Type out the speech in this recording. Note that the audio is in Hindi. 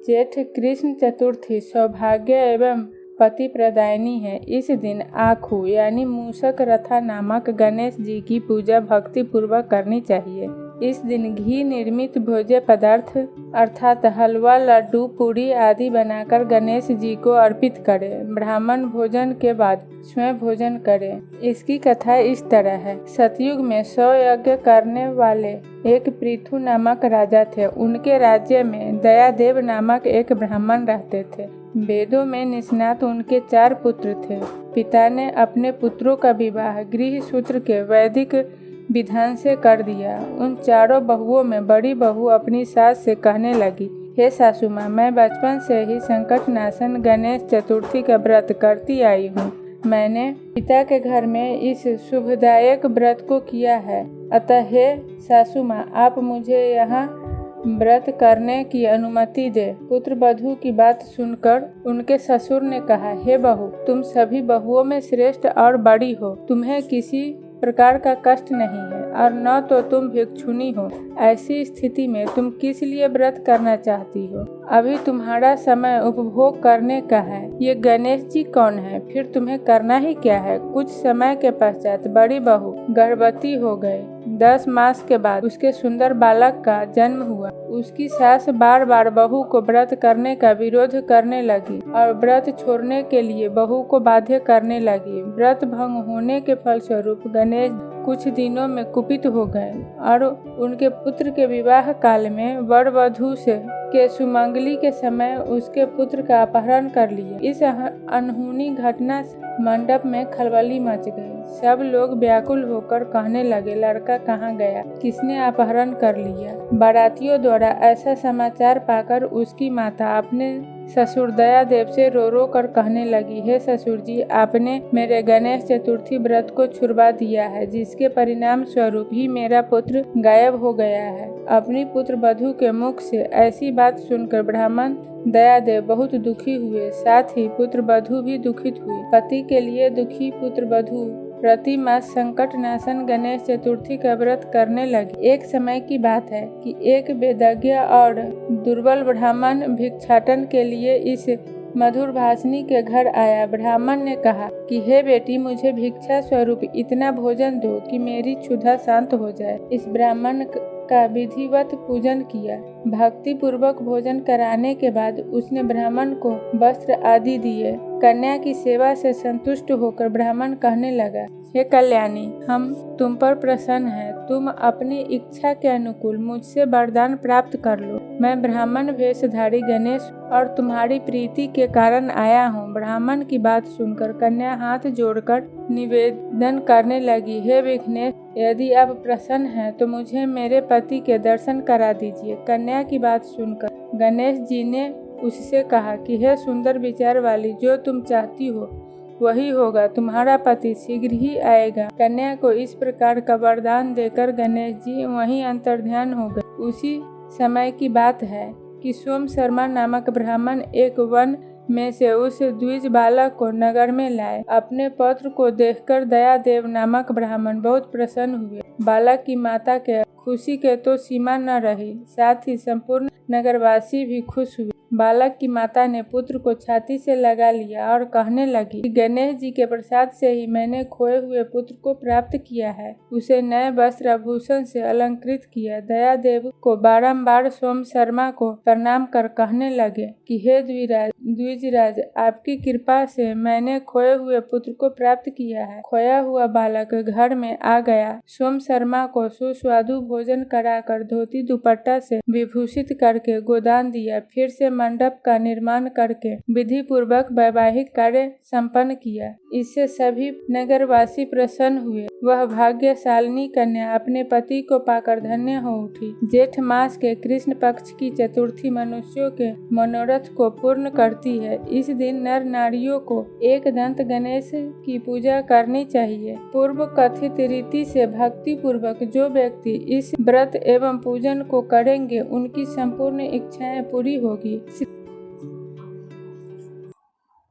जेठ कृष्ण चतुर्थी सौभाग्य एवं पति प्रदायिनी है। इस दिन आखू यानी मूषक रथा नामक गणेश जी की पूजा भक्ति पूर्वक करनी चाहिए। इस दिन घी निर्मित भोज्य पदार्थ अर्थात हलवा, लड्डू, पूड़ी आदि बनाकर गणेश जी को अर्पित करें। ब्राह्मण भोजन के बाद स्वयं भोजन करें। इसकी कथा इस तरह है। सतयुग में 100 यज्ञ करने वाले एक पृथु नामक राजा थे। उनके राज्य में दयादेव नामक एक ब्राह्मण रहते थे। वेदों में निष्णात उनके 4 पुत्र थे। पिता ने अपने पुत्रों का विवाह गृह सूत्र के वैदिक विधान से कर दिया। उन 4 बहुओं में बड़ी बहू अपनी सास से कहने लगी, हे सासू माँ, मैं बचपन से ही संकट नाशन गणेश चतुर्थी का व्रत करती आई हूँ। मैंने पिता के घर में इस शुभदायक व्रत को किया है, अतः हे सासू माँ, आप मुझे यहाँ व्रत करने की अनुमति दे। पुत्र वधू की बात सुनकर उनके ससुर ने कहा, हे बहू, तुम सभी बहुओं में श्रेष्ठ और बड़ी हो। तुम्हें किसी प्रकार का कष्ट नहीं है और न तो तुम भिक्षुनी हो। ऐसी स्थिति में तुम किस लिए व्रत करना चाहती हो? अभी तुम्हारा समय उपभोग करने का है। ये गणेश जी कौन है? फिर तुम्हें करना ही क्या है? कुछ समय के पश्चात बड़ी बहू गर्भवती हो गई। 10 मास के बाद उसके सुंदर बालक का जन्म हुआ। उसकी सास बार बार बहू को व्रत करने का विरोध करने लगी और व्रत छोड़ने के लिए बहू को बाध्य करने लगी। व्रत भंग होने के फलस्वरूप गणेश कुछ दिनों में कुपित हो गए और उनके पुत्र के विवाह काल में वर वधू से के सुमंगली के समय उसके पुत्र का अपहरण कर लिया। इस अनहोनी घटना से मंडप में खलबली मच गई। सब लोग व्याकुल होकर कहने लगे, लड़का कहाँ गया? किसने अपहरण कर लिया? बारातियों द्वारा ऐसा समाचार पाकर उसकी माता अपने ससुर दयादेव से रो रो कर कहने लगी, हे ससुर जी, आपने मेरे गणेश चतुर्थी व्रत को छुड़वा दिया है, जिसके परिणाम स्वरूप ही मेरा पुत्र गायब हो गया है। अपनी पुत्र वधू के मुख से ऐसी बात सुनकर ब्राह्मण दयादेव बहुत दुखी हुए, साथ ही पुत्र वधू भी दुखित हुई। पति के लिए दुखी पुत्र वधू प्रति मास संकट नाशन गणेश चतुर्थी का व्रत करने लगे। एक समय की बात है कि एक वेदज्ञ और दुर्बल ब्राह्मण भिक्षाटन के लिए इस मधुर भाषिनी के घर आया। ब्राह्मण ने कहा कि हे बेटी, मुझे भिक्षा स्वरूप इतना भोजन दो कि मेरी क्षुधा शांत हो जाए। इस ब्राह्मण का विधिवत पूजन किया। भक्ति पूर्वक भोजन कराने के बाद उसने ब्राह्मण को वस्त्र आदि दिए। कन्या की सेवा से संतुष्ट होकर ब्राह्मण कहने लगा, हे कल्याणी, हम तुम पर प्रसन्न हैं। तुम अपनी इच्छा के अनुकूल मुझसे वरदान प्राप्त कर लो। मैं ब्राह्मण वेशधारी गणेश और तुम्हारी प्रीति के कारण आया हूँ। ब्राह्मण की बात सुनकर कन्या हाथ जोड़कर निवेदन करने लगी, हे विघ्नेश, यदि आप प्रसन्न हैं तो मुझे मेरे पति के दर्शन करा दीजिए। कन्या की बात सुनकर गणेश जी ने उससे कहा कि हे सुंदर विचार वाली, जो तुम चाहती हो वही होगा। तुम्हारा पति शीघ्र ही आएगा। कन्या को इस प्रकार का वरदान देकर गणेश जी वहीं अंतर्ध्यान हो गए। उसी समय की बात है कि सोम शर्मा नामक ब्राह्मण एक वन में से उस द्विज बालक को नगर में लाए। अपने पौत्र को देखकर दयादेव नामक ब्राह्मण बहुत प्रसन्न हुए। बालक की माता के खुशी के तो सीमा न रही, साथ ही संपूर्ण नगरवासी भी खुश हुए। बालक की माता ने पुत्र को छाती से लगा लिया और कहने लगी, गणेश जी के प्रसाद से ही मैंने खोए हुए पुत्र को प्राप्त किया है। उसे नए वस्त्र आभूषण से अलंकृत किया। दयादेव को बारंबार सोम शर्मा को प्रणाम कर कहने लगे कि हे द्विजराज, आपकी कृपा से मैंने खोए हुए पुत्र को प्राप्त किया है। खोया हुआ बालक घर में आ गया। सोम शर्मा को सुस्वादु भोजन कराकर धोती दुपट्टा से विभूषित करके गोदान दिया। फिर से मंडप का निर्माण करके विधि पूर्वक वैवाहिक कार्य संपन्न किया। इससे सभी नगरवासी प्रसन्न हुए। वह भाग्यशालिनी कन्या अपने पति को पाकर धन्य हो उठी। जेठ मास के कृष्ण पक्ष की चतुर्थी मनुष्यों के मनोरथ को पूर्ण करती है। इस दिन नर नारियों को एक दंत गणेश की पूजा करनी चाहिए। पूर्व कथित रीति से भक्ति पूर्वक जो व्यक्ति इस व्रत एवं पूजन को करेंगे, उनकी संपूर्ण इच्छाएं पूरी होगी।